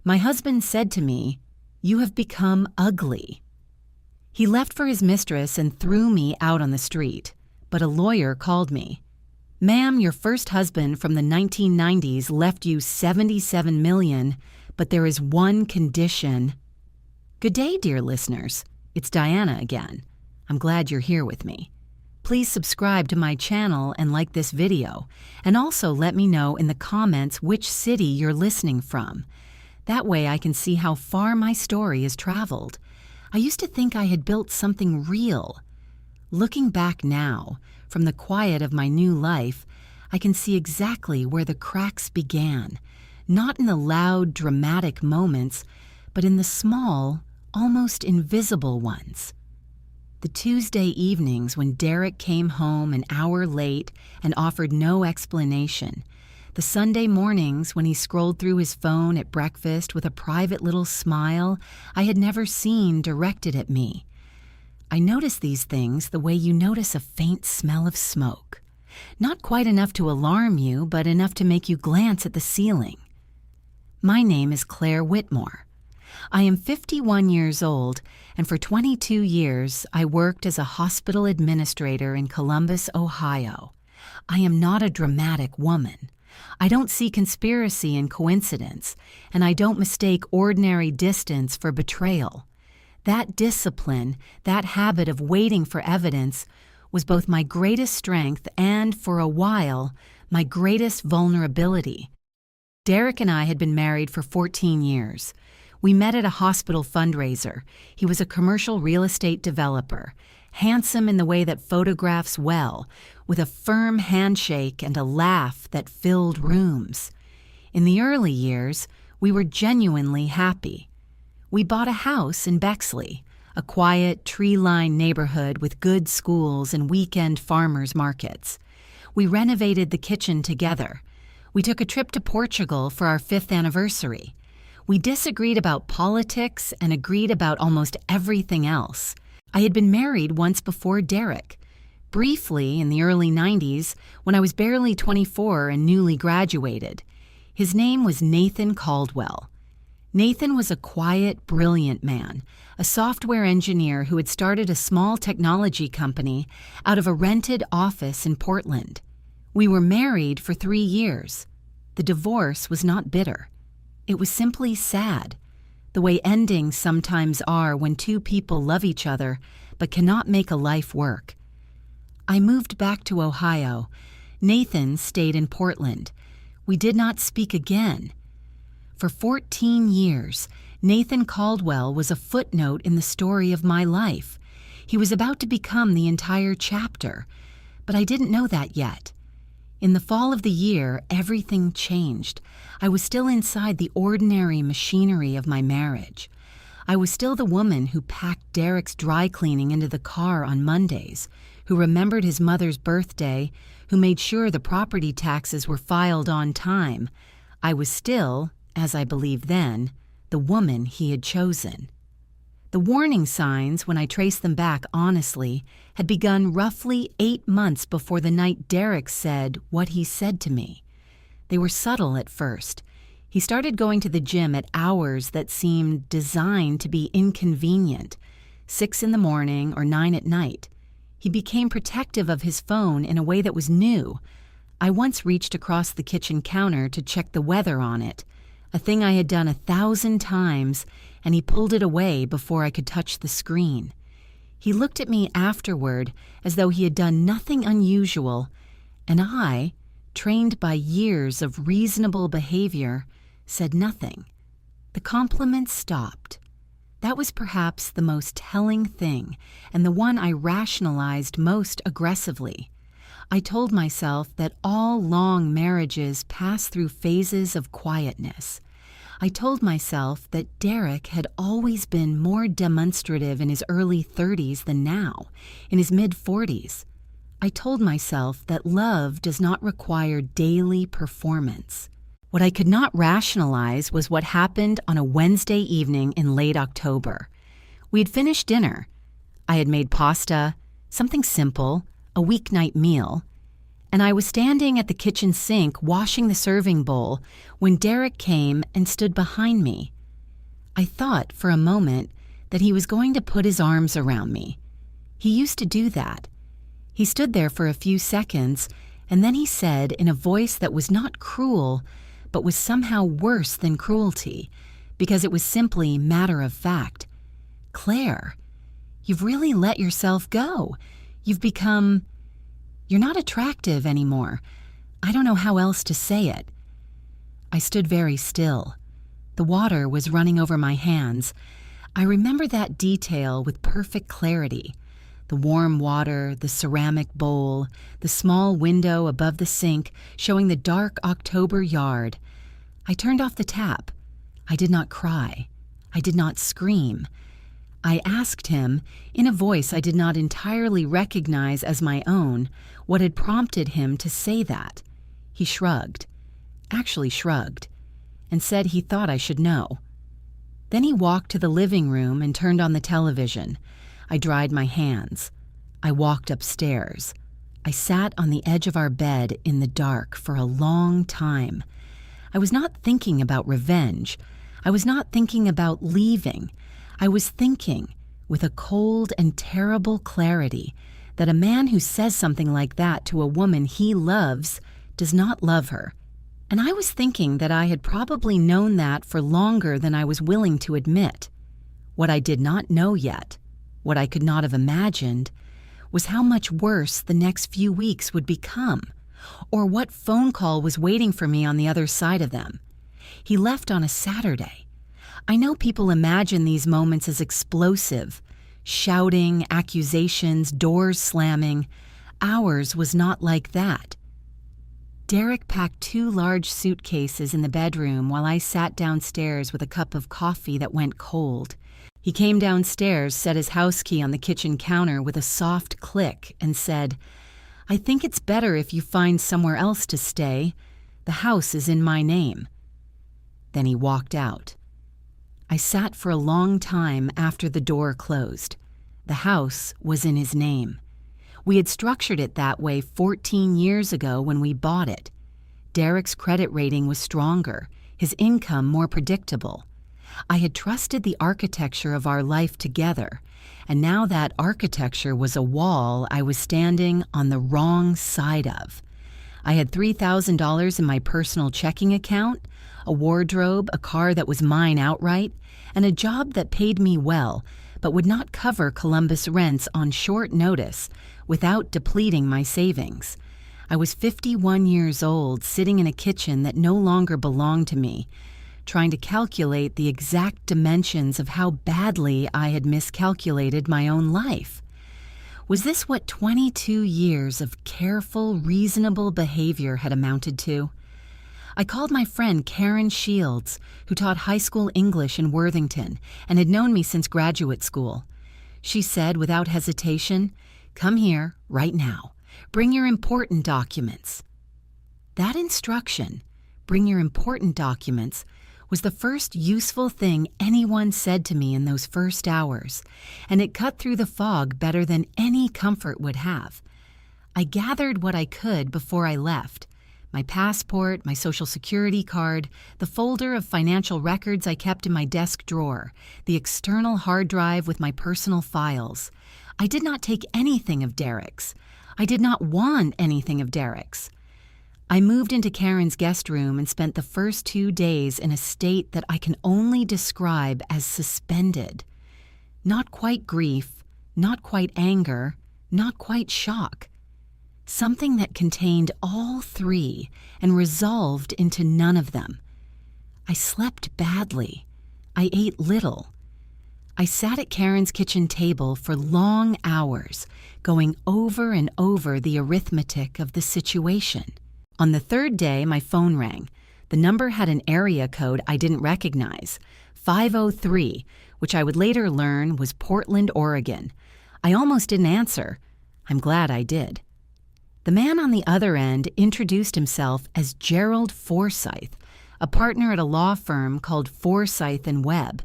My husband said to me, "You have become ugly." He left for his mistress and threw me out on the street, but a lawyer called me. "Ma'am, your first husband from the 1990s left you $77 million, but there is one condition." Good day, dear listeners. It's Diana again. I'm glad you're here with me. Please subscribe to my channel and like this video, and also let me know in the comments which city you're listening from. That way I can see how far my story has traveled. I used to think I had built something real. Looking back now, from the quiet of my new life, I can see exactly where the cracks began, not in the loud, dramatic moments, but in the small, almost invisible ones. The Tuesday evenings when Derek came home an hour late and offered no explanation. The Sunday mornings when he scrolled through his phone at breakfast with a private little smile I had never seen directed at me. I noticed these things the way you notice a faint smell of smoke. Not quite enough to alarm you, but enough to make you glance at the ceiling. My name is Claire Whitmore. I am 51 years old, and for 22 years I worked as a hospital administrator in Columbus, Ohio. I am not a dramatic woman. I don't see conspiracy in coincidence, and I don't mistake ordinary distance for betrayal. That discipline, that habit of waiting for evidence, was both my greatest strength and, for a while, my greatest vulnerability. Derek and I had been married for 14 years. We met at a hospital fundraiser. He was a commercial real estate developer, handsome in the way that photographs well, with a firm handshake and a laugh that filled rooms. In the early years, we were genuinely happy. We bought a house in Bexley, a quiet, tree-lined neighborhood with good schools and weekend farmers markets. We renovated the kitchen together. We took a trip to Portugal for our 5th anniversary. We disagreed about politics and agreed about almost everything else. I had been married once before Derek, briefly in the early 90s when I was barely 24 and newly graduated. His name was Nathan Caldwell. Nathan was a quiet, brilliant man, a software engineer who had started a small technology company out of a rented office in Portland. We were married for 3 years. The divorce was not bitter. It was simply sad, the way endings sometimes are when two people love each other but cannot make a life work. I moved back to Ohio. Nathan stayed in Portland. We did not speak again. For 14 years, Nathan Caldwell was a footnote in the story of my life. He was about to become the entire chapter, but I didn't know that yet. In the fall of the year, everything changed. I was still inside the ordinary machinery of my marriage. I was still the woman who packed Derek's dry cleaning into the car on Mondays, who remembered his mother's birthday, who made sure the property taxes were filed on time. I was still, as I believed then, the woman he had chosen. The warning signs, when I traced them back honestly, had begun roughly 8 months before the night Derek said what he said to me. They were subtle at first. He started going to the gym at hours that seemed designed to be inconvenient, 6 in the morning or 9 at night. He became protective of his phone in a way that was new. I once reached across the kitchen counter to check the weather on it, a thing I had done 1,000 times, and he pulled it away before I could touch the screen. He looked at me afterward as though he had done nothing unusual, and I, trained by years of reasonable behavior, said nothing. The compliments stopped. That was perhaps the most telling thing, and the one I rationalized most aggressively. I told myself that all long marriages pass through phases of quietness. I told myself that Derek had always been more demonstrative in his early 30s than now, in his mid-40s. I told myself that love does not require daily performance. What I could not rationalize was what happened on a Wednesday evening in late October. We had finished dinner. I had made pasta, something simple, a weeknight meal, and I was standing at the kitchen sink washing the serving bowl when Derek came and stood behind me. I thought for a moment that he was going to put his arms around me. He used to do that. He stood there for a few seconds, and then he said in a voice that was not cruel, but was somehow worse than cruelty, because it was simply matter of fact, "Claire, you've really let yourself go. You're not attractive anymore. I don't know how else to say it." I stood very still. The water was running over my hands. I remember that detail with perfect clarity. The warm water, the ceramic bowl, the small window above the sink showing the dark October yard. I turned off the tap. I did not cry. I did not scream. I asked him, in a voice I did not entirely recognize as my own, what had prompted him to say that. He shrugged, and said he thought I should know. Then he walked to the living room and turned on the television. I dried my hands. I walked upstairs. I sat on the edge of our bed in the dark for a long time. I was not thinking about revenge. I was not thinking about leaving. I was thinking, with a cold and terrible clarity, that a man who says something like that to a woman he loves does not love her. And I was thinking that I had probably known that for longer than I was willing to admit. What I did not know yet, what I could not have imagined, was how much worse the next few weeks would become, or what phone call was waiting for me on the other side of them. He left on a Saturday. I know people imagine these moments as explosive, shouting, accusations, doors slamming. Ours was not like that. Derek packed 2 large suitcases in the bedroom while I sat downstairs with a cup of coffee that went cold. He came downstairs, set his house key on the kitchen counter with a soft click, and said, "I think it's better if you find somewhere else to stay. The house is in my name." Then he walked out. I sat for a long time after the door closed. The house was in his name. We had structured it that way 14 years ago when we bought it. Derek's credit rating was stronger, his income more predictable. I had trusted the architecture of our life together, and now that architecture was a wall I was standing on the wrong side of. I had $3,000 in my personal checking account, a wardrobe, a car that was mine outright, and a job that paid me well, but would not cover Columbus rents on short notice without depleting my savings. I was 51 years old, sitting in a kitchen that no longer belonged to me, trying to calculate the exact dimensions of how badly I had miscalculated my own life. Was this what 22 years of careful, reasonable behavior had amounted to? I called my friend Karen Shields, who taught high school English in Worthington and had known me since graduate school. She said without hesitation, "Come here, right now. Bring your important documents." That instruction, "Bring your important documents," was the first useful thing anyone said to me in those first hours, and it cut through the fog better than any comfort would have. I gathered what I could before I left: my passport, my social security card, the folder of financial records I kept in my desk drawer, the external hard drive with my personal files. I did not take anything of Derek's. I did not want anything of Derek's. I moved into Karen's guest room and spent the first 2 days in a state that I can only describe as suspended. Not quite grief, not quite anger, not quite shock. Something that contained all 3 and resolved into none of them. I slept badly. I ate little. I sat at Karen's kitchen table for long hours, going over and over the arithmetic of the situation. On the 3rd day, my phone rang. The number had an area code I didn't recognize, 503, which I would later learn was Portland, Oregon. I almost didn't answer. I'm glad I did. The man on the other end introduced himself as Gerald Forsyth, a partner at a law firm called Forsyth and Webb.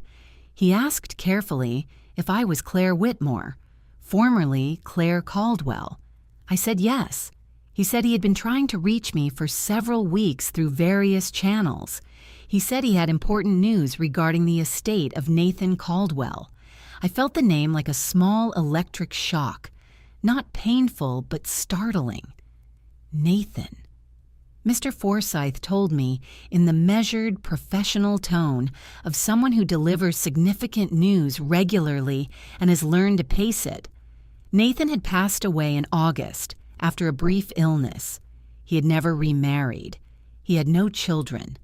He asked carefully if I was Claire Whitmore, formerly Claire Caldwell. I said yes. He said he had been trying to reach me for several weeks through various channels. He said he had important news regarding the estate of Nathan Caldwell. I felt the name like a small electric shock. Not painful, but startling. Nathan. Mr. Forsyth told me in the measured, professional tone of someone who delivers significant news regularly and has learned to pace it. Nathan had passed away in August after a brief illness. He had never remarried. He had no children.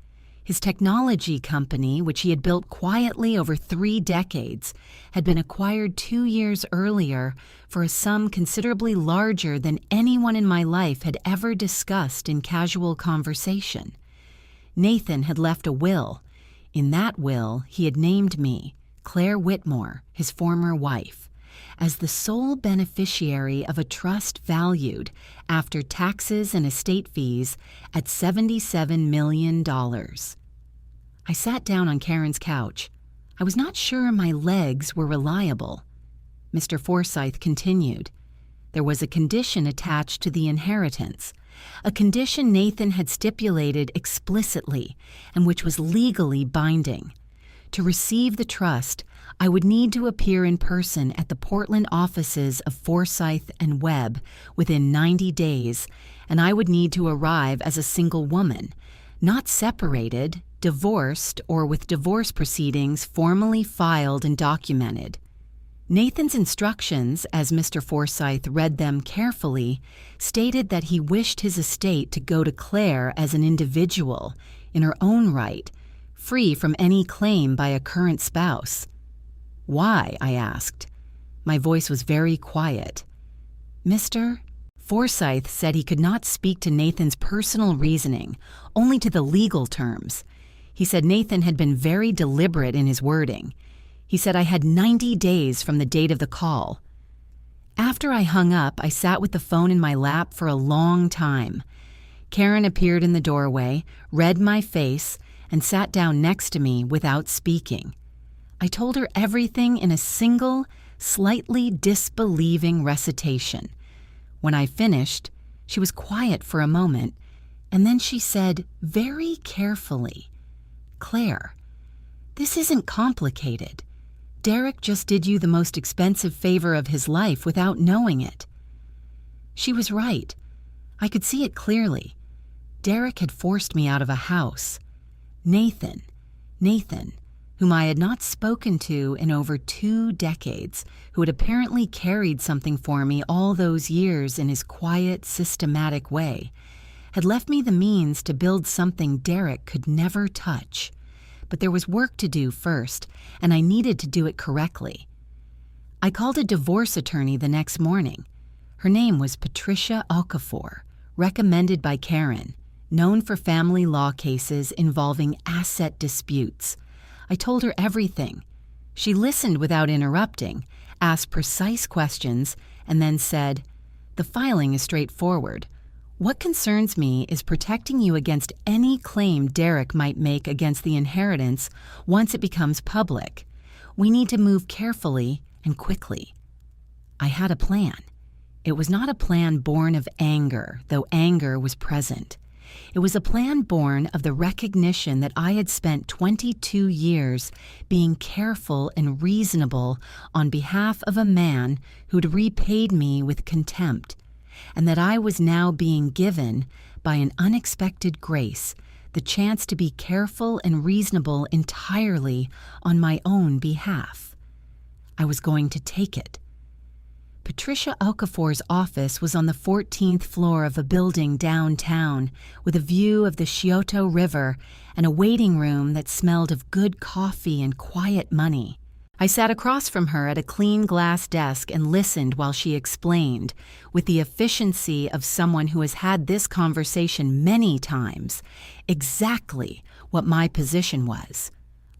His technology company, which he had built quietly over 3 decades, had been acquired 2 years earlier for a sum considerably larger than anyone in my life had ever discussed in casual conversation. Nathan had left a will. In that will, he had named me, Claire Whitmore, his former wife, as the sole beneficiary of a trust valued, after taxes and estate fees, at $77 million. I sat down on Karen's couch. I was not sure my legs were reliable. Mr. Forsyth continued. There was a condition attached to the inheritance, a condition Nathan had stipulated explicitly and which was legally binding. To receive the trust, I would need to appear in person at the Portland offices of Forsyth and Webb within 90 days, and I would need to arrive as a single woman, not separated, divorced, or with divorce proceedings formally filed and documented. Nathan's instructions, as Mr. Forsyth read them carefully, stated that he wished his estate to go to Claire as an individual, in her own right, free from any claim by a current spouse. Why? I asked. My voice was very quiet. Mr. Forsyth said he could not speak to Nathan's personal reasoning, only to the legal terms. He said Nathan had been very deliberate in his wording. He said I had 90 days from the date of the call. After I hung up, I sat with the phone in my lap for a long time. Karen appeared in the doorway, read my face, and sat down next to me without speaking. I told her everything in a single, slightly disbelieving recitation. When I finished, she was quiet for a moment, and then she said very carefully, "Claire, this isn't complicated. Derek just did you the most expensive favor of his life without knowing it." She was right. I could see it clearly. Derek had forced me out of a house. Nathan, whom I had not spoken to in over 2 decades, who had apparently carried something for me all those years in his quiet, systematic way, had left me the means to build something Derek could never touch. But there was work to do first, and I needed to do it correctly. I called a divorce attorney the next morning. Her name was Patricia Okafor, recommended by Karen, known for family law cases involving asset disputes. I told her everything. She listened without interrupting, asked precise questions, and then said, "The filing is straightforward. What concerns me is protecting you against any claim Derek might make against the inheritance once it becomes public. We need to move carefully and quickly." I had a plan. It was not a plan born of anger, though anger was present. It was a plan born of the recognition that I had spent 22 years being careful and reasonable on behalf of a man who'd repaid me with contempt, and that I was now being given, by an unexpected grace, the chance to be careful and reasonable entirely on my own behalf. I was going to take it. Patricia Okafor's office was on the 14th floor of a building downtown with a view of the Scioto River and a waiting room that smelled of good coffee and quiet money. I sat across from her at a clean glass desk and listened while she explained, with the efficiency of someone who has had this conversation many times, exactly what my position was.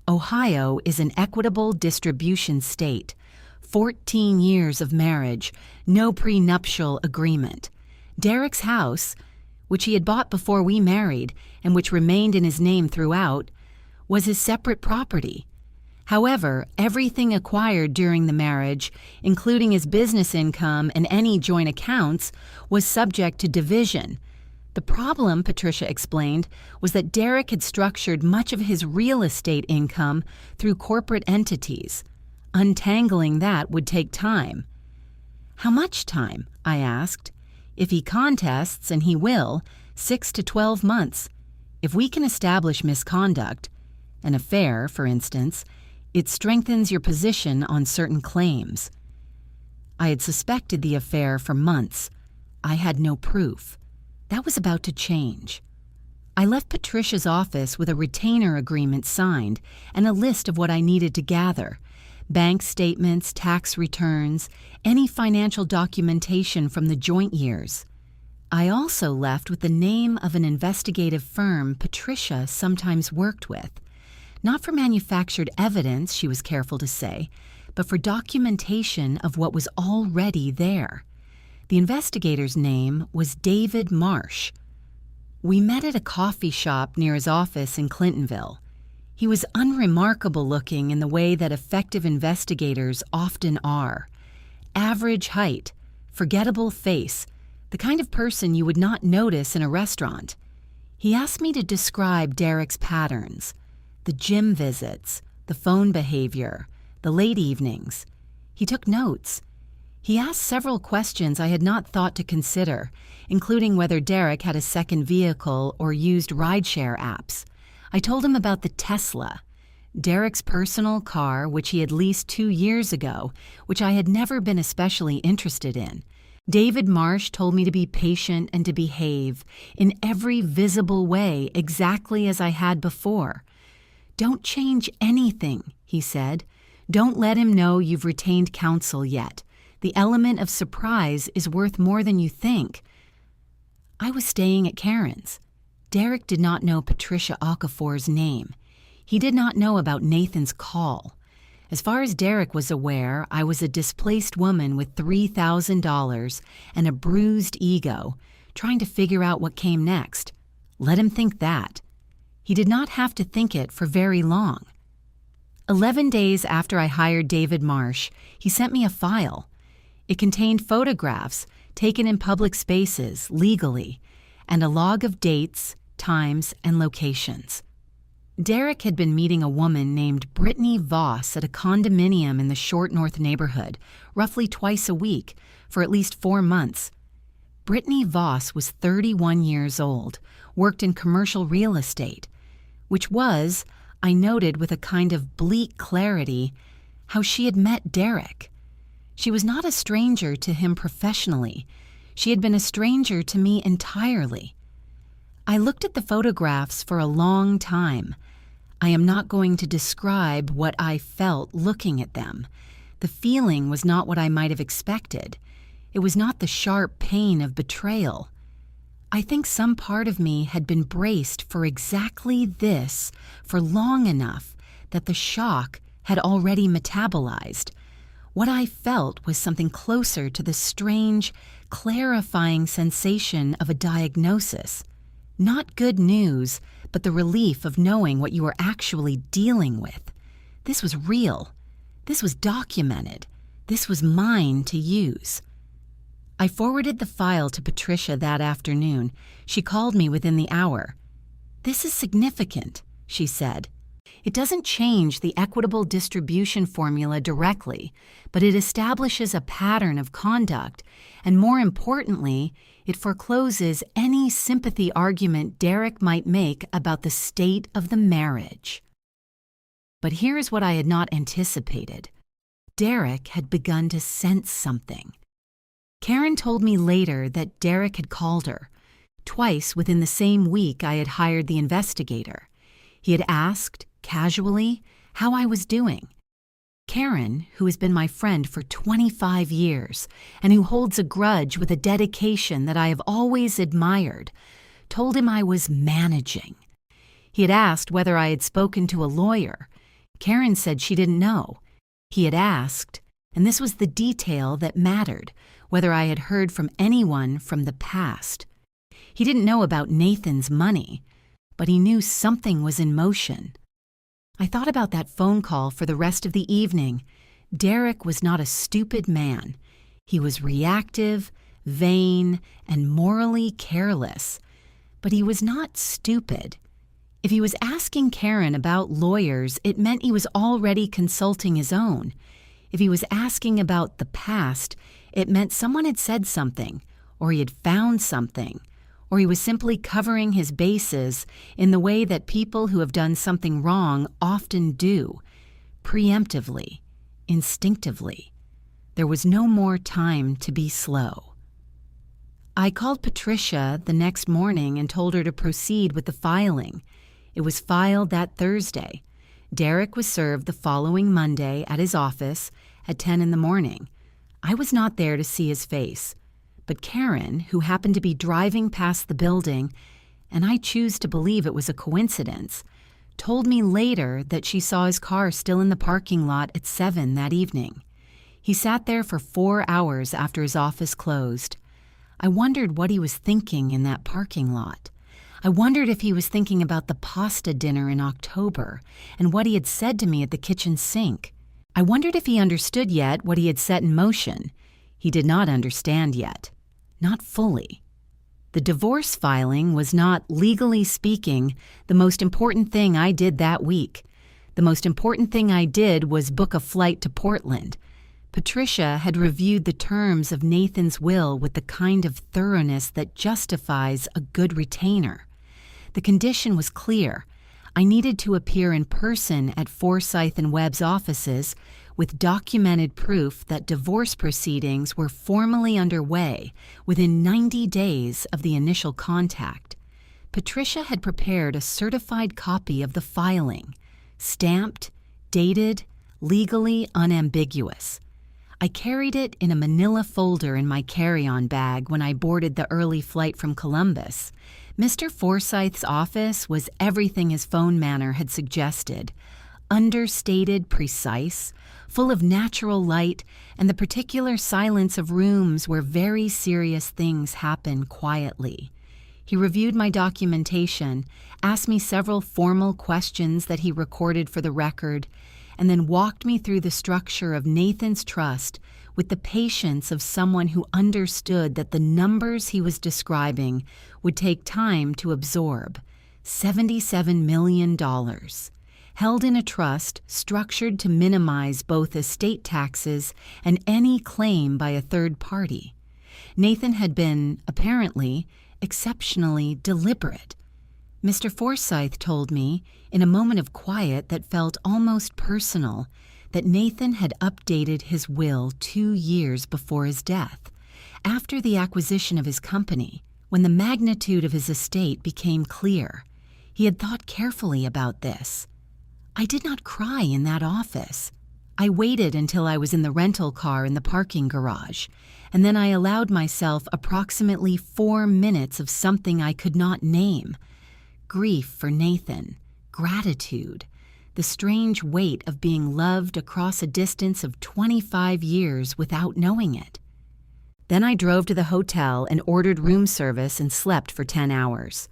Ohio is an equitable distribution state. 14 years of marriage, no prenuptial agreement. Derek's house, which he had bought before we married and which remained in his name throughout, was his separate property. However, everything acquired during the marriage, including his business income and any joint accounts, was subject to division. The problem, Patricia explained, was that Derek had structured much of his real estate income through corporate entities. Untangling that would take time. How much time? I asked. If he contests, and he will, 6 to 12 months. If we can establish misconduct, an affair, for instance, it strengthens your position on certain claims. I had suspected the affair for months. I had no proof. That was about to change. I left Patricia's office with a retainer agreement signed and a list of what I needed to gather: bank statements, tax returns, any financial documentation from the joint years. I also left with the name of an investigative firm Patricia sometimes worked with. Not for manufactured evidence, she was careful to say, but for documentation of what was already there. The investigator's name was David Marsh. We met at a coffee shop near his office in Clintonville. He was unremarkable looking in the way that effective investigators often are. Average height, forgettable face, the kind of person you would not notice in a restaurant. He asked me to describe Derek's patterns: the gym visits, the phone behavior, the late evenings. He took notes. He asked several questions I had not thought to consider, including whether Derek had a second vehicle or used rideshare apps. I told him about the Tesla, Derek's personal car, which he had leased 2 years ago, which I had never been especially interested in. David Marsh told me to be patient and to behave in every visible way exactly as I had before. Don't change anything, he said. Don't let him know you've retained counsel yet. The element of surprise is worth more than you think. I was staying at Karen's. Derek did not know Patricia Okafor's name. He did not know about Nathan's call. As far as Derek was aware, I was a displaced woman with $3,000 and a bruised ego, trying to figure out what came next. Let him think that. He did not have to think it for very long. 11 days after I hired David Marsh, he sent me a file. It contained photographs taken in public spaces, legally, and a log of dates, times, and locations. Derek had been meeting a woman named Brittany Voss at a condominium in the Short North neighborhood, roughly twice a week, for at least 4 months. Brittany Voss was 31 years old, worked in commercial real estate, which was, I noted with a kind of bleak clarity, how she had met Derek. She was not a stranger to him professionally. She had been a stranger to me entirely. I looked at the photographs for a long time. I am not going to describe what I felt looking at them. The feeling was not what I might have expected. It was not the sharp pain of betrayal. I think some part of me had been braced for exactly this for long enough that the shock had already metabolized. What I felt was something closer to the strange, clarifying sensation of a diagnosis. Not good news, but the relief of knowing what you were actually dealing with. This was real. This was documented. This was mine to use. I forwarded the file to Patricia that afternoon. She called me within the hour. "This is significant," she said. "It doesn't change the equitable distribution formula directly, but it establishes a pattern of conduct, and more importantly, it forecloses any sympathy argument Derek might make about the state of the marriage." But here is what I had not anticipated. Derek had begun to sense something. Karen told me later that Derek had called her. Twice within the same week I had hired the investigator. He had asked, casually, how I was doing. Karen, who has been my friend for 25 years and who holds a grudge with a dedication that I have always admired, told him I was managing. He had asked whether I had spoken to a lawyer. Karen said she didn't know. He had asked, and this was the detail that mattered, whether I had heard from anyone from the past. He didn't know about Nathan's money, but he knew something was in motion. I thought about that phone call for the rest of the evening. Derek was not a stupid man. He was reactive, vain, and morally careless. But he was not stupid. If he was asking Karen about lawyers, it meant he was already consulting his own. If he was asking about the past, it meant someone had said something, or he had found something, or he was simply covering his bases in the way that people who have done something wrong often do, preemptively, instinctively. There was no more time to be slow. I called Patricia the next morning and told her to proceed with the filing. It was filed that Thursday. Derek was served the following Monday at his office at 10 in the morning. I was not there to see his face, but Karen, who happened to be driving past the building, and I choose to believe it was a coincidence, told me later that she saw his car still in the parking lot at 7 that evening. He sat there for 4 hours after his office closed. I wondered what he was thinking in that parking lot. I wondered if he was thinking about the pasta dinner in October and what he had said to me at the kitchen sink. I wondered if he understood yet what he had set in motion. He did not understand yet. Not fully. The divorce filing was not, legally speaking, the most important thing I did that week. The most important thing I did was book a flight to Portland. Patricia had reviewed the terms of Nathan's will with the kind of thoroughness that justifies a good retainer. The condition was clear. I needed to appear in person at Forsyth and Webb's offices with documented proof that divorce proceedings were formally underway within 90 days of the initial contact. Patricia had prepared a certified copy of the filing, stamped, dated, legally unambiguous. I carried it in a manila folder in my carry-on bag when I boarded the early flight from Columbus. Mr. Forsyth's office was everything his phone manner had suggested. Understated, precise, full of natural light and the particular silence of rooms where very serious things happen quietly. He reviewed my documentation, asked me several formal questions that he recorded for the record, and then walked me through the structure of Nathan's trust with the patience of someone who understood that the numbers he was describing would take time to absorb. $77 million, held in a trust structured to minimize both estate taxes and any claim by a third party. Nathan had been, apparently, exceptionally deliberate. Mr. Forsyth told me, in a moment of quiet that felt almost personal, that Nathan had updated his will 2 years before his death, after the acquisition of his company. When the magnitude of his estate became clear, he had thought carefully about this. I did not cry in that office. I waited until I was in the rental car in the parking garage, and then I allowed myself approximately 4 minutes of something I could not name. Grief for Nathan, gratitude, the strange weight of being loved across a distance of 25 years without knowing it. Then I drove to the hotel and ordered room service and slept for 10 hours.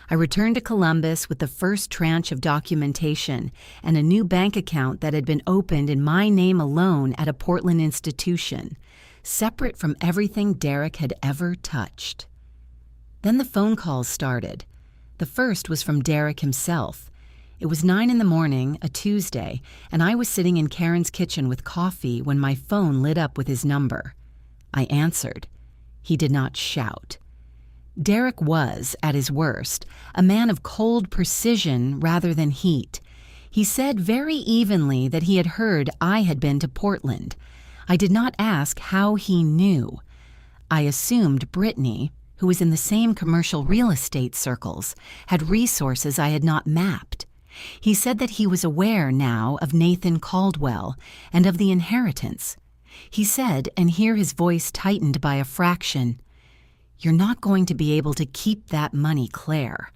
I returned to Columbus with the first tranche of documentation and a new bank account that had been opened in my name alone at a Portland institution, separate from everything Derek had ever touched. Then the phone calls started. The first was from Derek himself. It was 9 in the morning, a Tuesday, and I was sitting in Karen's kitchen with coffee when my phone lit up with his number. I answered. He did not shout. Derek was, at his worst, a man of cold precision rather than heat. He said very evenly that he had heard I had been to Portland. I did not ask how he knew. I assumed Brittany, who was in the same commercial real estate circles, had resources I had not mapped. He said that he was aware now of Nathan Caldwell and of the inheritance. He said, and here his voice tightened by a fraction, "You're not going to be able to keep that money, Claire.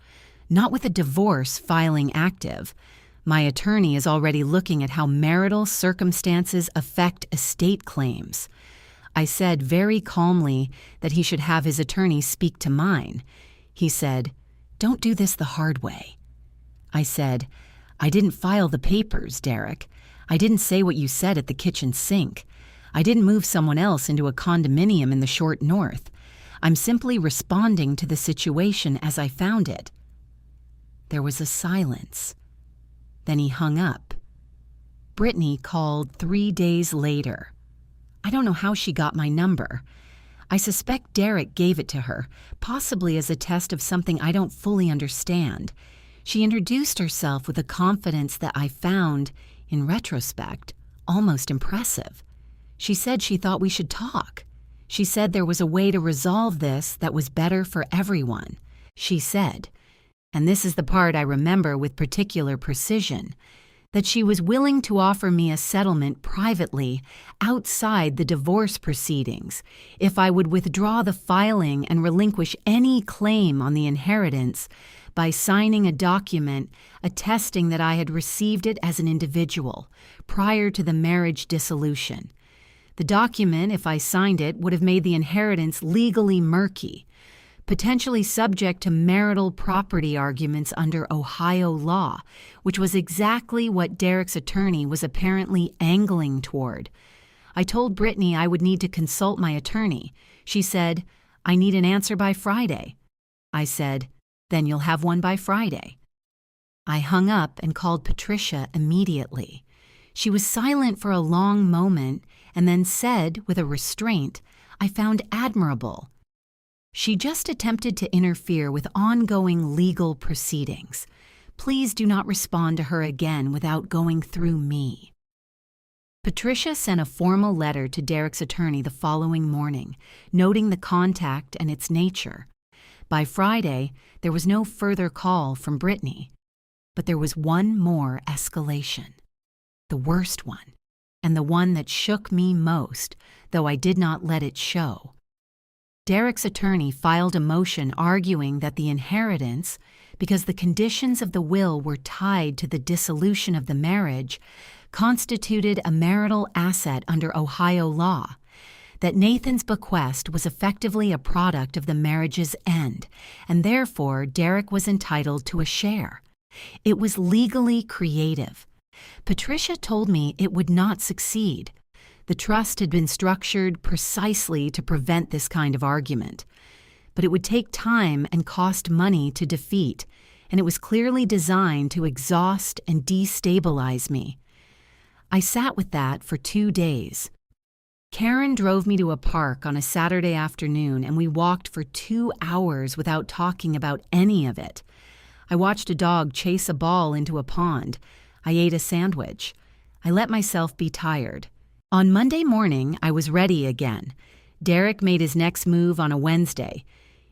Not with a divorce filing active. My attorney is already looking at how marital circumstances affect estate claims." I said very calmly that he should have his attorney speak to mine. He said, "Don't do this the hard way." I said, "I didn't file the papers, Derek. I didn't say what you said at the kitchen sink. I didn't move someone else into a condominium in the short north. I'm simply responding to the situation as I found it." There was a silence. Then he hung up. Brittany called 3 days later. I don't know how she got my number. I suspect Derek gave it to her, possibly as a test of something I don't fully understand. She introduced herself with a confidence that I found, in retrospect, almost impressive. She said she thought we should talk. She said there was a way to resolve this that was better for everyone. She said, and this is the part I remember with particular precision, that she was willing to offer me a settlement privately outside the divorce proceedings if I would withdraw the filing and relinquish any claim on the inheritance by signing a document attesting that I had received it as an individual prior to the marriage dissolution. The document, if I signed it, would have made the inheritance legally murky, potentially subject to marital property arguments under Ohio law, which was exactly what Derek's attorney was apparently angling toward. I told Brittany I would need to consult my attorney. She said, "I need an answer by Friday." I said, "Then you'll have one by Friday." I hung up and called Patricia immediately. She was silent for a long moment and then said, with a restraint I found admirable, "She just attempted to interfere with ongoing legal proceedings. Please do not respond to her again without going through me." Patricia sent a formal letter to Derek's attorney the following morning, noting the contact and its nature. By Friday, there was no further call from Brittany. But there was one more escalation. The worst one, and the one that shook me most, though I did not let it show. Derek's attorney filed a motion arguing that the inheritance, because the conditions of the will were tied to the dissolution of the marriage, constituted a marital asset under Ohio law, that Nathan's bequest was effectively a product of the marriage's end, and therefore Derek was entitled to a share. It was legally creative. Patricia told me it would not succeed. The trust had been structured precisely to prevent this kind of argument. But it would take time and cost money to defeat, and it was clearly designed to exhaust and destabilize me. I sat with that for 2 days. Karen drove me to a park on a Saturday afternoon, and we walked for 2 hours without talking about any of it. I watched a dog chase a ball into a pond. I ate a sandwich. I let myself be tired. On Monday morning, I was ready again. Derek made his next move on a Wednesday.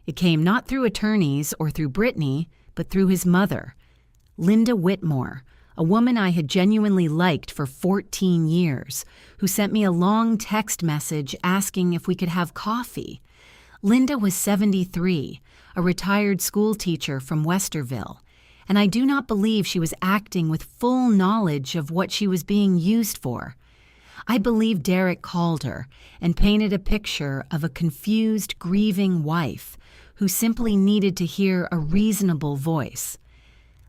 It came not through attorneys or through Brittany, but through his mother, Linda Whitmore, a woman I had genuinely liked for 14 years, who sent me a long text message asking if we could have coffee. Linda was 73, a retired school teacher from Westerville, and I do not believe she was acting with full knowledge of what she was being used for. I believe Derek called her and painted a picture of a confused, grieving wife who simply needed to hear a reasonable voice.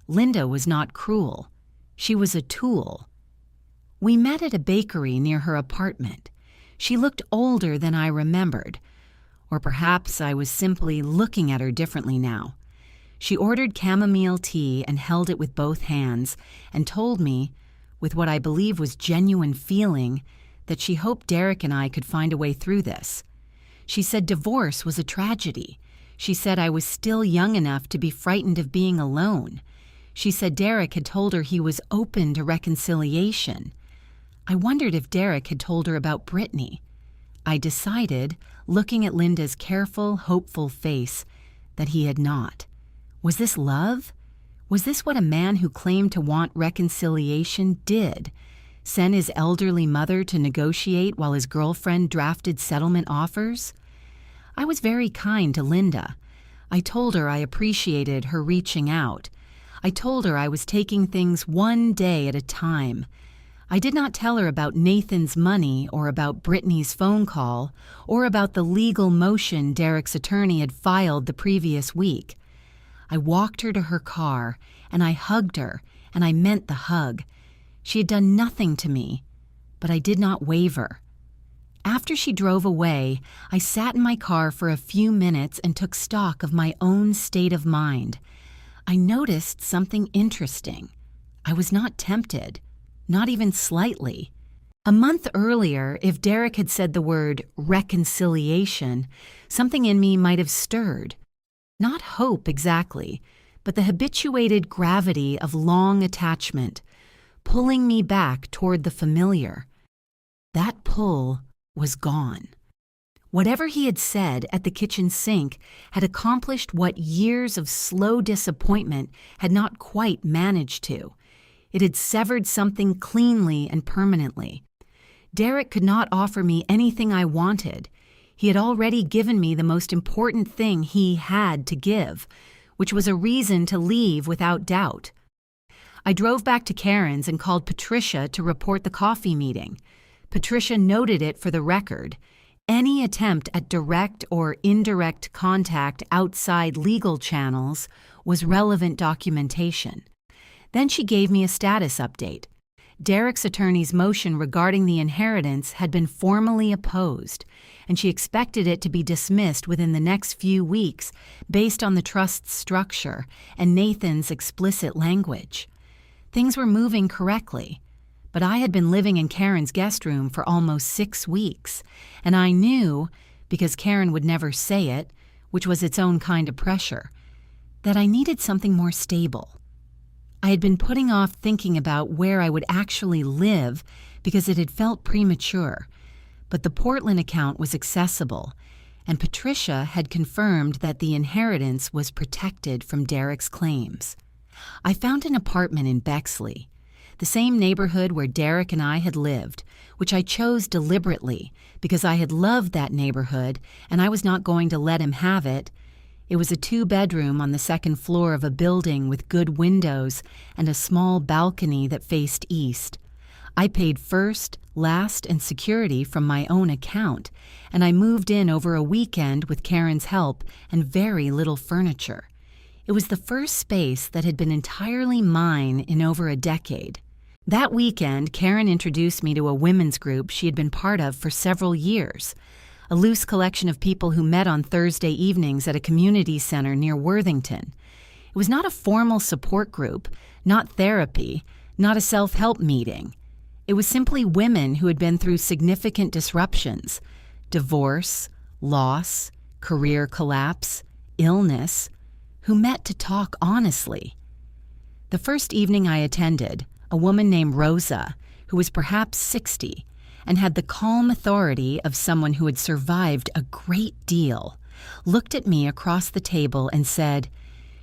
Linda was not cruel. She was a tool. We met at a bakery near her apartment. She looked older than I remembered, or perhaps I was simply looking at her differently now. She ordered chamomile tea and held it with both hands and told me, with what I believe was genuine feeling, that she hoped Derek and I could find a way through this. She said divorce was a tragedy. She said I was still young enough to be frightened of being alone. She said Derek had told her he was open to reconciliation. I wondered if Derek had told her about Brittany. I decided, looking at Linda's careful, hopeful face, that he had not. Was this love? Was this what a man who claimed to want reconciliation did? Send his elderly mother to negotiate while his girlfriend drafted settlement offers? I was very kind to Linda. I told her I appreciated her reaching out. I told her I was taking things one day at a time. I did not tell her about Nathan's money or about Brittany's phone call or about the legal motion Derek's attorney had filed the previous week. I walked her to her car, and I hugged her, and I meant the hug. She had done nothing to me, but I did not waver. After she drove away, I sat in my car for a few minutes and took stock of my own state of mind. I noticed something interesting. I was not tempted, not even slightly. A month earlier, if Derek had said the word reconciliation, something in me might have stirred. Not hope exactly, but the habituated gravity of long attachment, pulling me back toward the familiar. That pull was gone. Whatever he had said at the kitchen sink had accomplished what years of slow disappointment had not quite managed to. It had severed something cleanly and permanently. Derek could not offer me anything I wanted. He had already given me the most important thing he had to give, which was a reason to leave without doubt. I drove back to Karen's and called Patricia to report the coffee meeting. Patricia noted it for the record. Any attempt at direct or indirect contact outside legal channels was relevant documentation. Then she gave me a status update. Derek's attorney's motion regarding the inheritance had been formally opposed, and she expected it to be dismissed within the next few weeks based on the trust's structure and Nathan's explicit language. Things were moving correctly, but I had been living in Karen's guest room for almost 6 weeks, and I knew, because Karen would never say it, which was its own kind of pressure, that I needed something more stable. I had been putting off thinking about where I would actually live because it had felt premature, but the Portland account was accessible, and Patricia had confirmed that the inheritance was protected from Derek's claims. I found an apartment in Bexley, the same neighborhood where Derek and I had lived, which I chose deliberately because I had loved that neighborhood and I was not going to let him have it. It was a 2-bedroom on the second floor of a building with good windows and a small balcony that faced east. I paid first, last, and security from my own account, and I moved in over a weekend with Karen's help and very little furniture. It was the first space that had been entirely mine in over a decade. That weekend, Karen introduced me to a women's group she had been part of for several years. A loose collection of people who met on Thursday evenings at a community center near Worthington. It was not a formal support group, not therapy, not a self-help meeting. It was simply women who had been through significant disruptions, divorce, loss, career collapse, illness, who met to talk honestly. The first evening I attended, a woman named Rosa, who was perhaps 60, and had the calm authority of someone who had survived a great deal, looked at me across the table and said,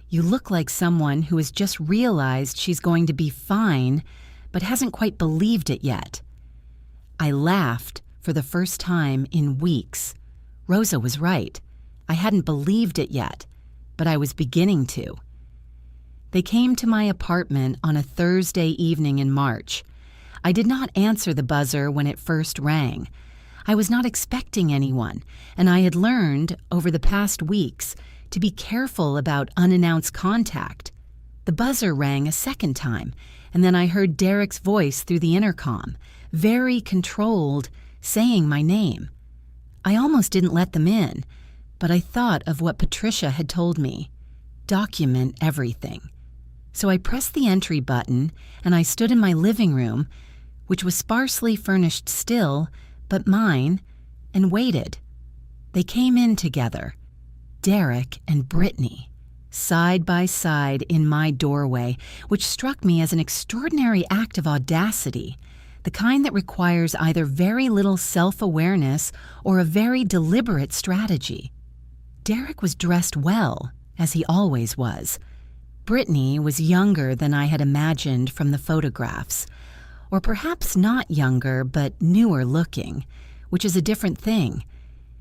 "You look like someone who has just realized she's going to be fine, but hasn't quite believed it yet." I laughed for the first time in weeks. Rosa was right. I hadn't believed it yet, but I was beginning to. They came to my apartment on a Thursday evening in March. I did not answer the buzzer when it first rang. I was not expecting anyone, and I had learned, over the past weeks, to be careful about unannounced contact. The buzzer rang a second time, and then I heard Derek's voice through the intercom, very controlled, saying my name. I almost didn't let them in, but I thought of what Patricia had told me. Document everything. So I pressed the entry button, and I stood in my living room, which was sparsely furnished still, but mine, and waited. They came in together, Derek and Brittany, side by side in my doorway, which struck me as an extraordinary act of audacity, the kind that requires either very little self-awareness or a very deliberate strategy. Derek was dressed well, as he always was. Brittany was younger than I had imagined from the photographs, or perhaps not younger, but newer looking, which is a different thing.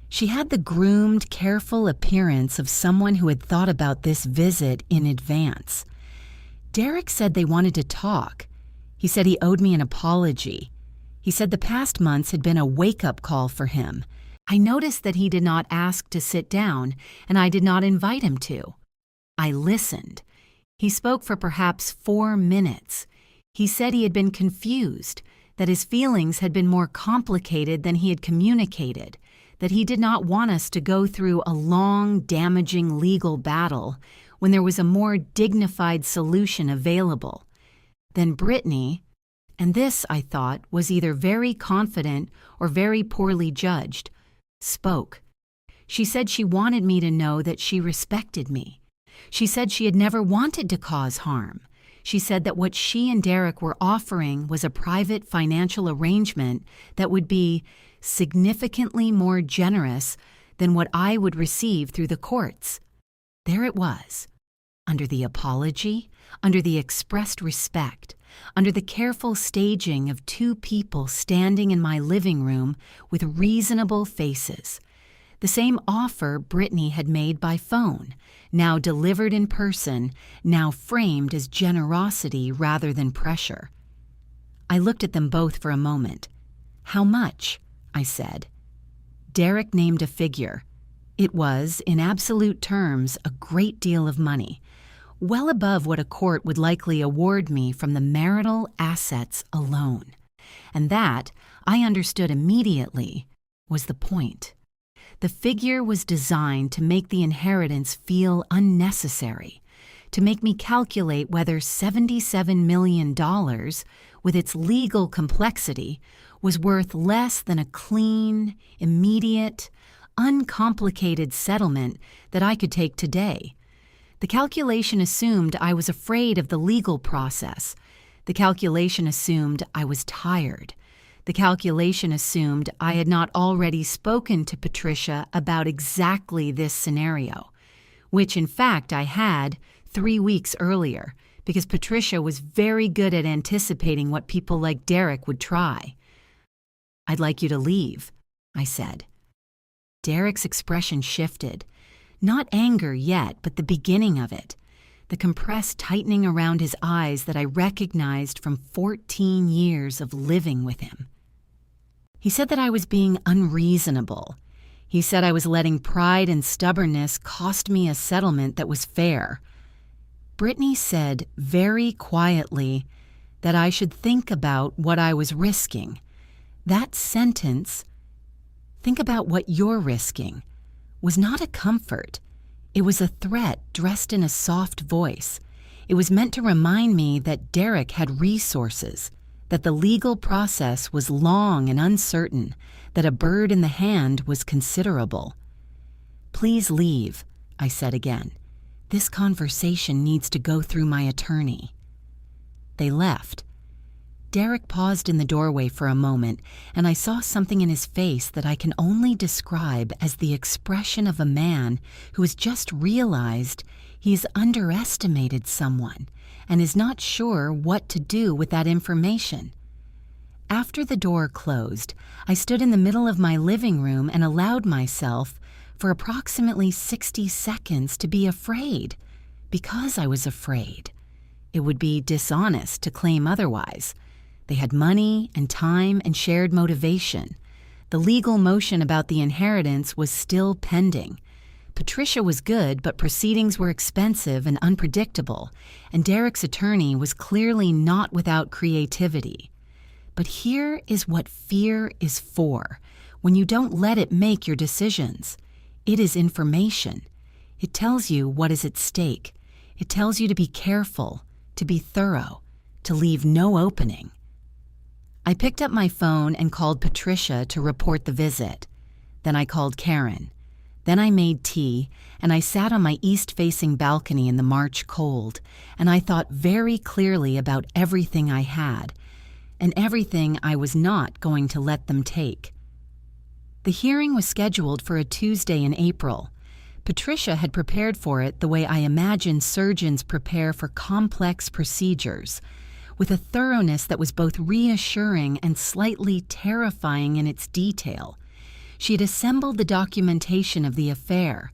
She had the groomed, careful appearance of someone who had thought about this visit in advance. Derek said they wanted to talk. He said he owed me an apology. He said the past months had been a wake-up call for him. I noticed that he did not ask to sit down, and I did not invite him to. I listened. He spoke for perhaps 4 minutes. He said he had been confused, that his feelings had been more complicated than he had communicated, that he did not want us to go through a long, damaging legal battle when there was a more dignified solution available. Then Brittany, and this, I thought, was either very confident or very poorly judged, spoke. She said she wanted me to know that she respected me. She said she had never wanted to cause harm. She said that what she and Derek were offering was a private financial arrangement that would be significantly more generous than what I would receive through the courts. There it was, under the apology, under the expressed respect, under the careful staging of two people standing in my living room with reasonable faces. The same offer Brittany had made by phone, now delivered in person, now framed as generosity rather than pressure. I looked at them both for a moment. "How much?" I said. Derek named a figure. It was, in absolute terms, a great deal of money, well above what a court would likely award me from the marital assets alone. And that, I understood immediately, was the point. The figure was designed to make the inheritance feel unnecessary, to make me calculate whether $77 million, with its legal complexity, was worth less than a clean, immediate, uncomplicated settlement that I could take today. The calculation assumed I was afraid of the legal process. The calculation assumed I was tired. The calculation assumed I had not already spoken to Patricia about exactly this scenario, which in fact I had 3 weeks earlier, because Patricia was very good at anticipating what people like Derek would try. "I'd like you to leave," I said. Derek's expression shifted. Not anger yet, but the beginning of it. The compressed tightening around his eyes that I recognized from 14 years of living with him. He said that I was being unreasonable. He said I was letting pride and stubbornness cost me a settlement that was fair. Brittany said very quietly that I should think about what I was risking. That sentence, "Think about what you're risking," was not a comfort. It was a threat dressed in a soft voice. It was meant to remind me that Derek had resources, that the legal process was long and uncertain, that a bird in the hand was considerable. "Please leave," I said again. "This conversation needs to go through my attorney." They left. Derek paused in the doorway for a moment, and I saw something in his face that I can only describe as the expression of a man who has just realized he's underestimated someone and is not sure what to do with that information. After the door closed, I stood in the middle of my living room and allowed myself, for approximately 60 seconds, to be afraid, because I was afraid. It would be dishonest to claim otherwise. They had money and time and shared motivation. The legal motion about the inheritance was still pending. Patricia was good, but proceedings were expensive and unpredictable, and Derek's attorney was clearly not without creativity. But here is what fear is for, when you don't let it make your decisions. It is information. It tells you what is at stake. It tells you to be careful, to be thorough, to leave no opening. I picked up my phone and called Patricia to report the visit. Then I called Karen. Then I made tea, and I sat on my east-facing balcony in the March cold, and I thought very clearly about everything I had, and everything I was not going to let them take. The hearing was scheduled for a Tuesday in April. Patricia had prepared for it the way I imagine surgeons prepare for complex procedures, with a thoroughness that was both reassuring and slightly terrifying in its detail. She had assembled the documentation of the affair,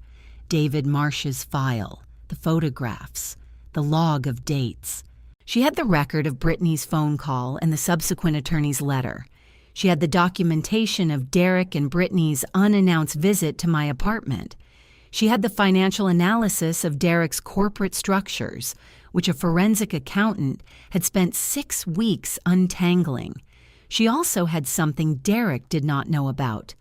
David Marsh's file, the photographs, the log of dates. She had the record of Brittany's phone call and the subsequent attorney's letter. She had the documentation of Derek and Brittany's unannounced visit to my apartment. She had the financial analysis of Derek's corporate structures, which a forensic accountant had spent 6 weeks untangling. She also had something Derek did not know about.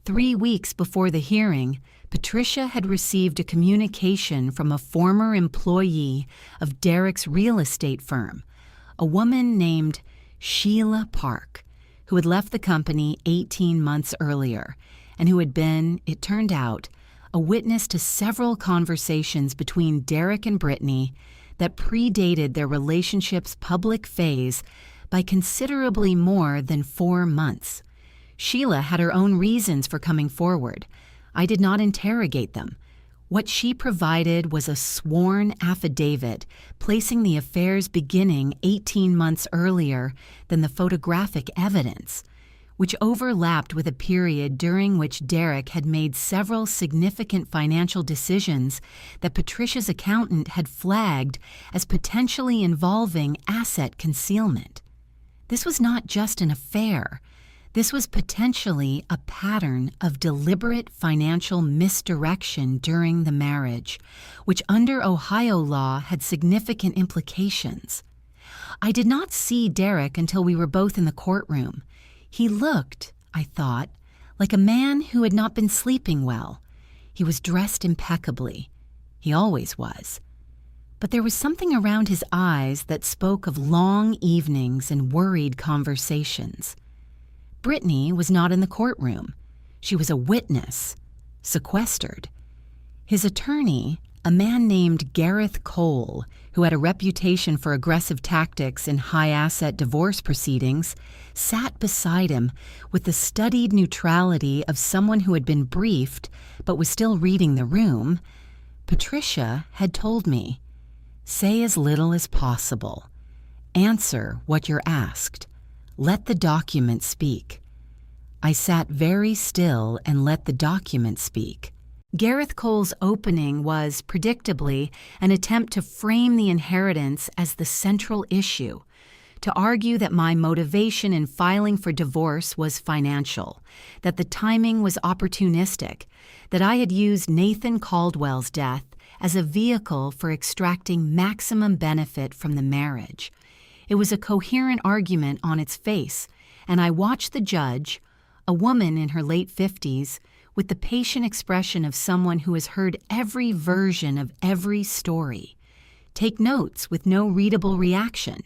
3 weeks before the hearing, Patricia had received a communication from a former employee of Derek's real estate firm, a woman named Sheila Park, who had left the company 18 months earlier and who had been, it turned out, a witness to several conversations between Derek and Brittany that predated their relationship's public phase by considerably more than 4 months. Sheila had her own reasons for coming forward. I did not interrogate them. What she provided was a sworn affidavit placing the affairs beginning 18 months earlier than the photographic evidence, which overlapped with a period during which Derek had made several significant financial decisions that Patricia's accountant had flagged as potentially involving asset concealment. This was not just an affair. This was potentially a pattern of deliberate financial misdirection during the marriage, which under Ohio law had significant implications. I did not see Derek until we were both in the courtroom. He looked, I thought, like a man who had not been sleeping well. He was dressed impeccably. He always was. But there was something around his eyes that spoke of long evenings and worried conversations. Brittany was not in the courtroom. She was a witness, sequestered. His attorney, a man named Gareth Cole, who had a reputation for aggressive tactics in high-asset divorce proceedings, sat beside him with the studied neutrality of someone who had been briefed but was still reading the room. Patricia had told me, "Say as little as possible. Answer what you're asked. Let the document speak." I sat very still and let the document speak. Gareth Cole's opening was, predictably, an attempt to frame the inheritance as the central issue, to argue that my motivation in filing for divorce was financial, that the timing was opportunistic, that I had used Nathan Caldwell's death as a vehicle for extracting maximum benefit from the marriage. It was a coherent argument on its face, and I watched the judge, a woman in her late 50s, with the patient expression of someone who has heard every version of every story, take notes with no readable reaction.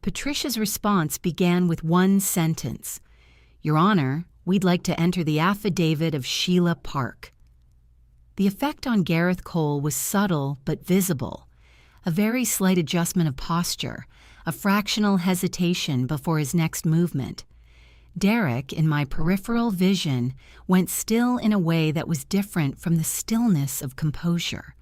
Patricia's response began with one sentence: "Your Honor, we'd like to enter the affidavit of Sheila Park." The effect on Gareth Cole was subtle but visible, a very slight adjustment of posture, a fractional hesitation before his next movement. Derek, in my peripheral vision, went still in a way that was different from the stillness of composure.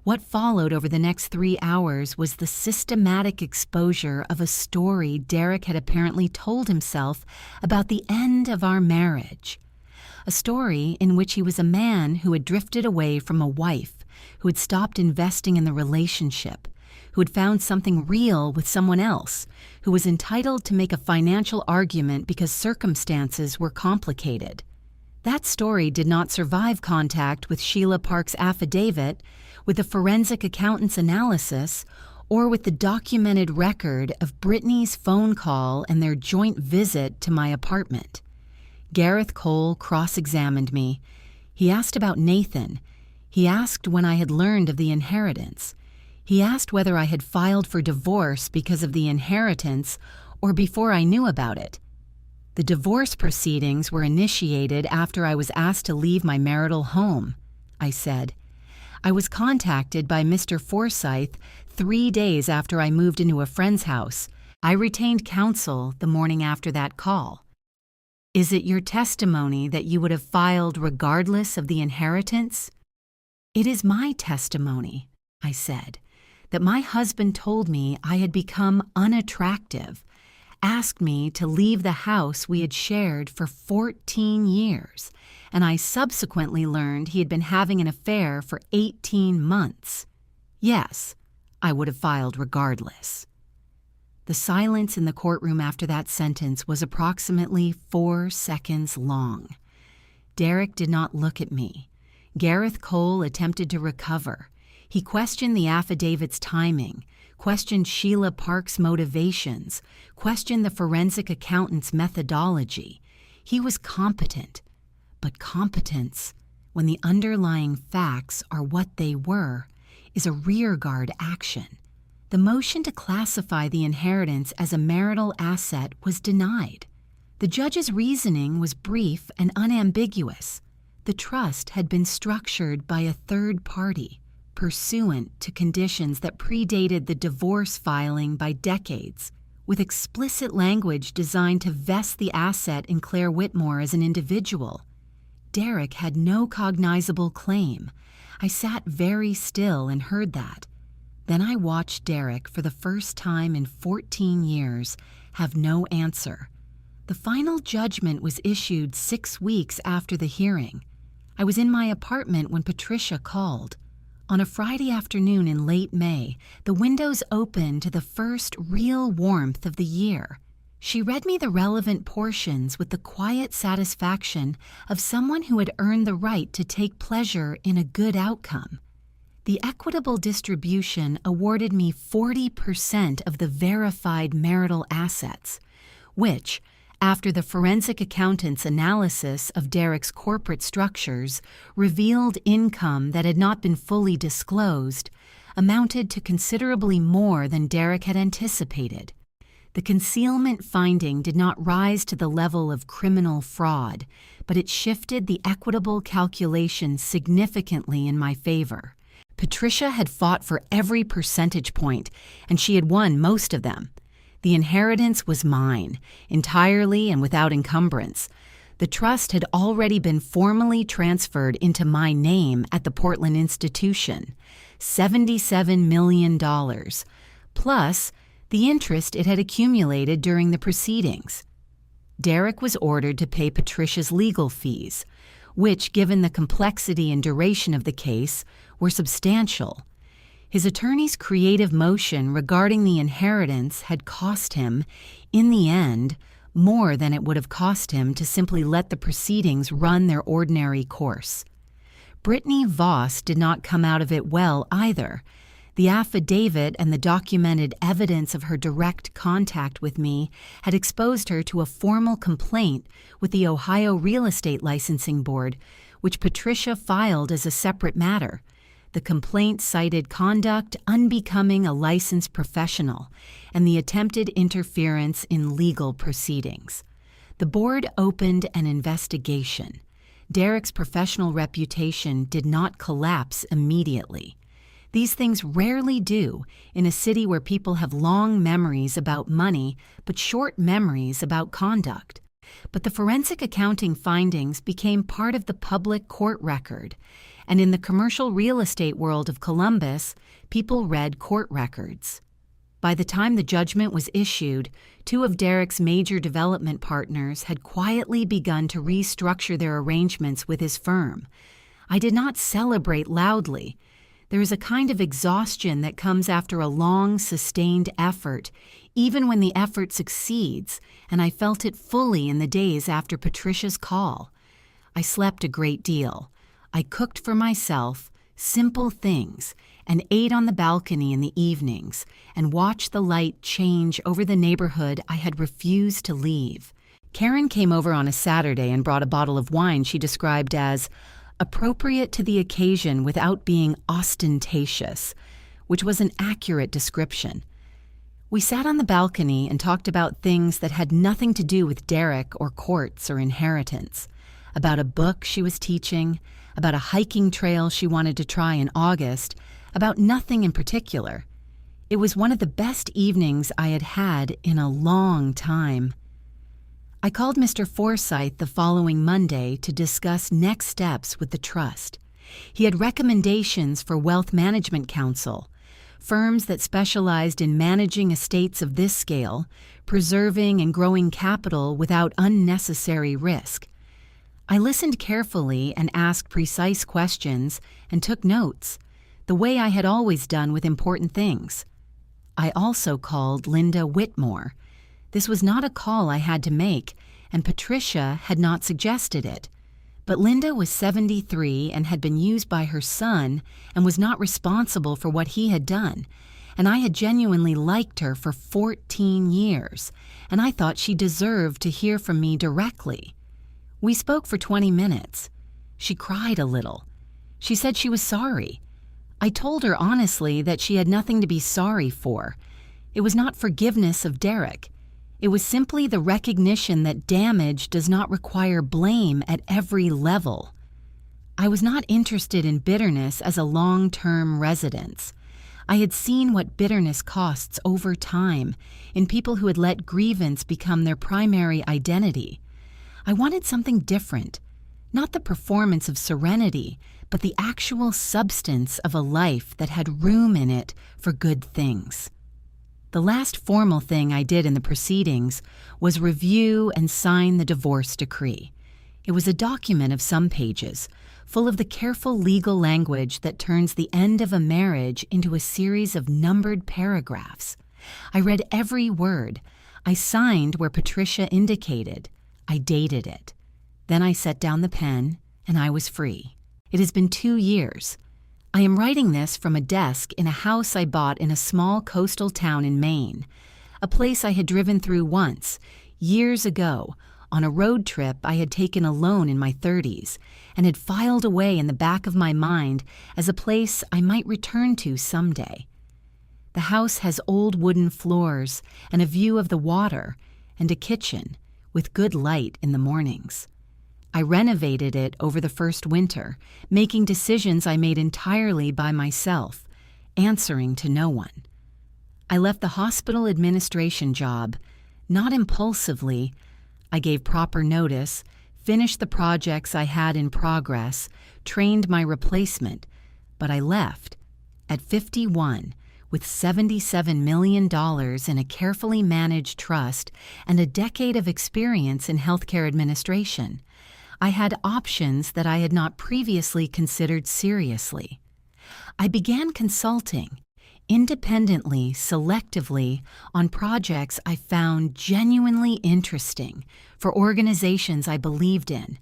What followed over the next 3 hours was the systematic exposure of a story Derek had apparently told himself about the end of our marriage. A story in which he was a man who had drifted away from a wife, who had stopped investing in the relationship, who had found something real with someone else, who was entitled to make a financial argument because circumstances were complicated. That story did not survive contact with Sheila Park's affidavit, with the forensic accountant's analysis, or with the documented record of Brittany's phone call and their joint visit to my apartment. Gareth Cole cross-examined me. He asked about Nathan. He asked when I had learned of the inheritance. He asked whether I had filed for divorce because of the inheritance or before I knew about it. The divorce proceedings were initiated after I was asked to leave my marital home, I said. I was contacted by Mr. Forsyth 3 days after I moved into a friend's house. I retained counsel the morning after that call. Is it your testimony that you would have filed regardless of the inheritance? It is my testimony, I said, that my husband told me I had become unattractive, asked me to leave the house we had shared for 14 years, and I subsequently learned he had been having an affair for 18 months. Yes, I would have filed regardless. The silence in the courtroom after that sentence was approximately 4 seconds long. Derek did not look at me. Gareth Cole attempted to recover. He questioned the affidavit's timing, questioned Sheila Park's motivations, questioned the forensic accountant's methodology. He was competent. But competence, when the underlying facts are what they were, is a rearguard action. The motion to classify the inheritance as a marital asset was denied. The judge's reasoning was brief and unambiguous. The trust had been structured by a third party, pursuant to conditions that predated the divorce filing by decades, with explicit language designed to vest the asset in Claire Whitmore as an individual. Derek had no cognizable claim. I sat very still and heard that. Then I watched Derek, for the first time in 14 years, have no answer. The final judgment was issued 6 weeks after the hearing. I was in my apartment when Patricia called. On a Friday afternoon in late May, the windows opened to the first real warmth of the year. She read me the relevant portions with the quiet satisfaction of someone who had earned the right to take pleasure in a good outcome. The equitable distribution awarded me 40% of the verified marital assets, which, after the forensic accountant's analysis of Derek's corporate structures revealed income that had not been fully disclosed, amounted to considerably more than Derek had anticipated. The concealment finding did not rise to the level of criminal fraud, but it shifted the equitable calculation significantly in my favor. Patricia had fought for every percentage point, and she had won most of them. The inheritance was mine, entirely and without encumbrance. The trust had already been formally transferred into my name at the Portland institution, $77 million, plus the interest it had accumulated during the proceedings. Derek was ordered to pay Patricia's legal fees, which, given the complexity and duration of the case, were substantial. His attorney's creative motion regarding the inheritance had cost him, in the end, more than it would have cost him to simply let the proceedings run their ordinary course. Brittany Voss did not come out of it well either. The affidavit and the documented evidence of her direct contact with me had exposed her to a formal complaint with the Ohio Real Estate Licensing Board, which Patricia filed as a separate matter. The complaint cited conduct unbecoming a licensed professional and the attempted interference in legal proceedings. The board opened an investigation. Derek's professional reputation did not collapse immediately. These things rarely do in a city where people have long memories about money but short memories about conduct. But the forensic accounting findings became part of the public court record, and in the commercial real estate world of Columbus, people read court records. By the time the judgment was issued, 2 of Derek's major development partners had quietly begun to restructure their arrangements with his firm. I did not celebrate loudly. There is a kind of exhaustion that comes after a long, sustained effort, even when the effort succeeds, and I felt it fully in the days after Patricia's call. I slept a great deal. I cooked for myself, simple things, and ate on the balcony in the evenings, and watched the light change over the neighborhood I had refused to leave. Karen came over on a Saturday and brought a bottle of wine she described as appropriate to the occasion without being ostentatious, which was an accurate description. We sat on the balcony and talked about things that had nothing to do with Derek or courts or inheritance, about a book she was teaching, about a hiking trail she wanted to try in August, about nothing in particular. It was one of the best evenings I had had in a long time. I called Mr. Forsythe the following Monday to discuss next steps with the trust. He had recommendations for wealth management counsel, firms that specialized in managing estates of this scale, preserving and growing capital without unnecessary risk. I listened carefully and asked precise questions and took notes, the way I had always done with important things. I also called Linda Whitmore. This was not a call I had to make, and Patricia had not suggested it. But Linda was 73 and had been used by her son and was not responsible for what he had done. And I had genuinely liked her for 14 years, and I thought she deserved to hear from me directly. We spoke for 20 minutes. She cried a little. She said she was sorry. I told her honestly that she had nothing to be sorry for. It was not forgiveness of Derek. It was simply the recognition that damage does not require blame at every level. I was not interested in bitterness as a long-term residence. I had seen what bitterness costs over time in people who had let grievance become their primary identity. I wanted something different, not the performance of serenity, but the actual substance of a life that had room in it for good things. The last formal thing I did in the proceedings was review and sign the divorce decree. It was a document of some pages, full of the careful legal language that turns the end of a marriage into a series of numbered paragraphs. I read every word. I signed where Patricia indicated. I dated it. Then I set down the pen, and I was free. It has been 2 years. I am writing this from a desk in a house I bought in a small coastal town in Maine, a place I had driven through once, years ago, on a road trip I had taken alone in my 30s, and had filed away in the back of my mind as a place I might return to someday. The house has old wooden floors and a view of the water, and a kitchen, with good light in the mornings. I renovated it over the first winter, making decisions I made entirely by myself, answering to no one. I left the hospital administration job, not impulsively. I gave proper notice, finished the projects I had in progress, trained my replacement, but I left, at 51, with $77 million in a carefully managed trust and a decade of experience in healthcare administration. I had options that I had not previously considered seriously. I began consulting, independently, selectively, on projects I found genuinely interesting for organizations I believed in.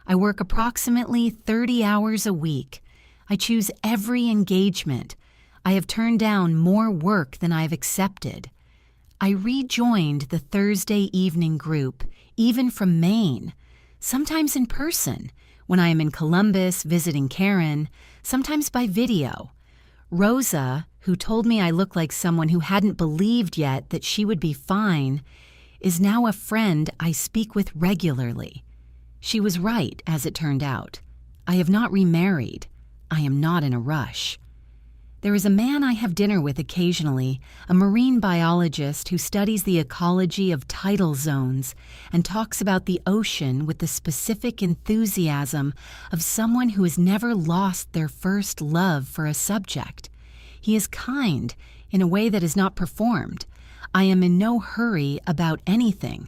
I work approximately 30 hours a week. I choose every engagement. I have turned down more work than I have accepted. I rejoined the Thursday evening group, even from Maine, sometimes in person, when I am in Columbus visiting Karen, sometimes by video. Rosa, who told me I looked like someone who hadn't believed yet that she would be fine, is now a friend I speak with regularly. She was right, as it turned out. I have not remarried. I am not in a rush. There is a man I have dinner with occasionally, a marine biologist who studies the ecology of tidal zones and talks about the ocean with the specific enthusiasm of someone who has never lost their first love for a subject. He is kind in a way that is not performed. I am in no hurry about anything.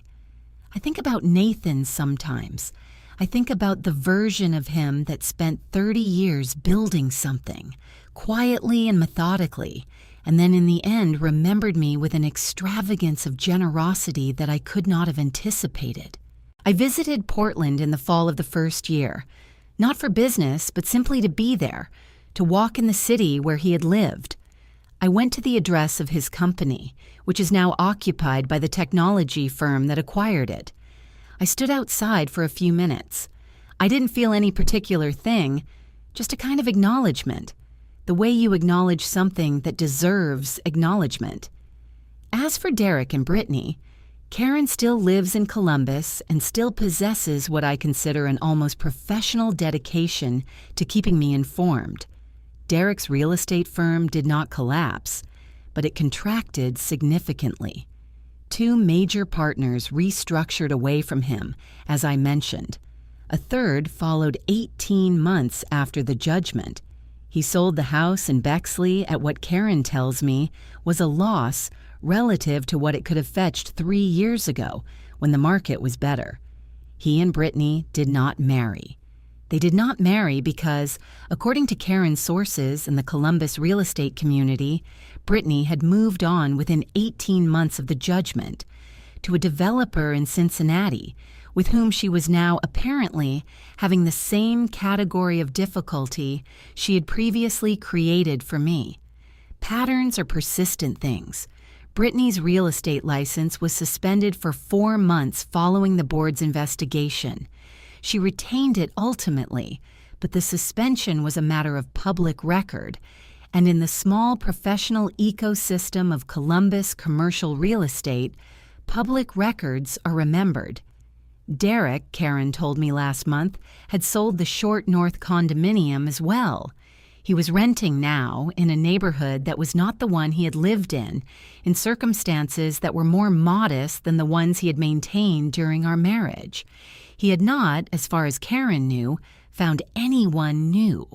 I think about Nathan sometimes. I think about the version of him that spent 30 years building something, quietly and methodically, and then in the end remembered me with an extravagance of generosity that I could not have anticipated. I visited Portland in the fall of the first year, not for business, but simply to be there, to walk in the city where he had lived. I went to the address of his company, which is now occupied by the technology firm that acquired it. I stood outside for a few minutes. I didn't feel any particular thing, just a kind of acknowledgement, the way you acknowledge something that deserves acknowledgement. As for Derek and Brittany, Karen still lives in Columbus and still possesses what I consider an almost professional dedication to keeping me informed. Derek's real estate firm did not collapse, but it contracted significantly. 2 major partners restructured away from him, as I mentioned. A third followed 18 months after the judgment. He sold the house in Bexley at what Karen tells me was a loss relative to what it could have fetched 3 years ago when the market was better. He and Brittany did not marry. They did not marry because, according to Karen's sources in the Columbus real estate community, Brittany had moved on within 18 months of the judgment to a developer in Cincinnati, with whom she was now apparently having the same category of difficulty she had previously created for me. Patterns are persistent things. Brittany's real estate license was suspended for 4 months following the board's investigation. She retained it ultimately, but the suspension was a matter of public record, and in the small professional ecosystem of Columbus commercial real estate, public records are remembered. Derek, Karen told me last month, had sold the Short North condominium as well. He was renting now in a neighborhood that was not the one he had lived in circumstances that were more modest than the ones he had maintained during our marriage. He had not, as far as Karen knew, found anyone new.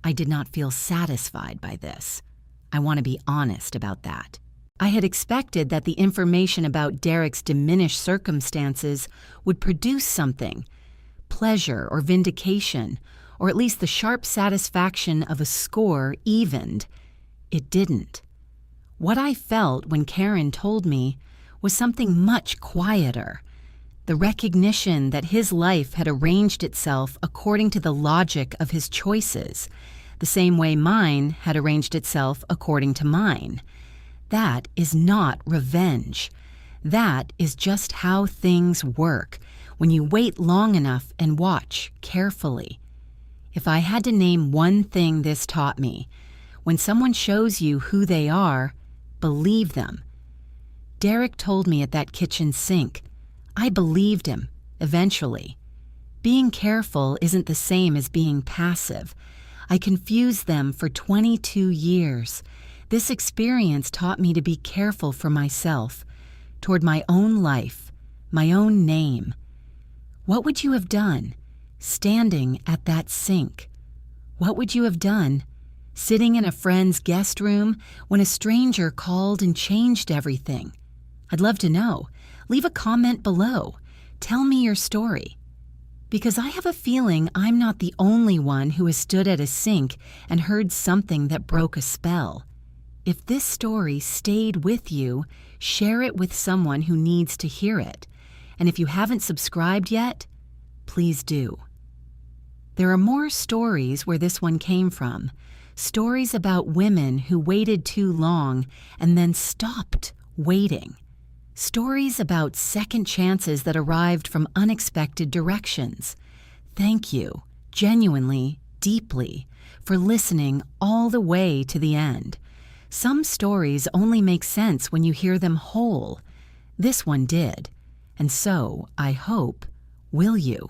I did not feel satisfied by this. I want to be honest about that. I had expected that the information about Derek's diminished circumstances would produce something, pleasure or vindication, or at least the sharp satisfaction of a score evened. It didn't. What I felt when Karen told me was something much quieter. The recognition that his life had arranged itself according to the logic of his choices, the same way mine had arranged itself according to mine. That is not revenge. That is just how things work when you wait long enough and watch carefully. If I had to name one thing this taught me, when someone shows you who they are, believe them. Derek told me at that kitchen sink. I believed him, eventually. Being careful isn't the same as being passive. I confused them for 22 years. This experience taught me to be careful for myself, toward my own life, my own name. What would you have done, standing at that sink? What would you have done, sitting in a friend's guest room when a stranger called and changed everything? I'd love to know. Leave a comment below. Tell me your story. Because I have a feeling I'm not the only one who has stood at a sink and heard something that broke a spell. If this story stayed with you, share it with someone who needs to hear it. And if you haven't subscribed yet, please do. There are more stories where this one came from. Stories about women who waited too long and then stopped waiting. Stories about second chances that arrived from unexpected directions. Thank you, genuinely, deeply, for listening all the way to the end. Some stories only make sense when you hear them whole. This one did, and so, I hope, will you.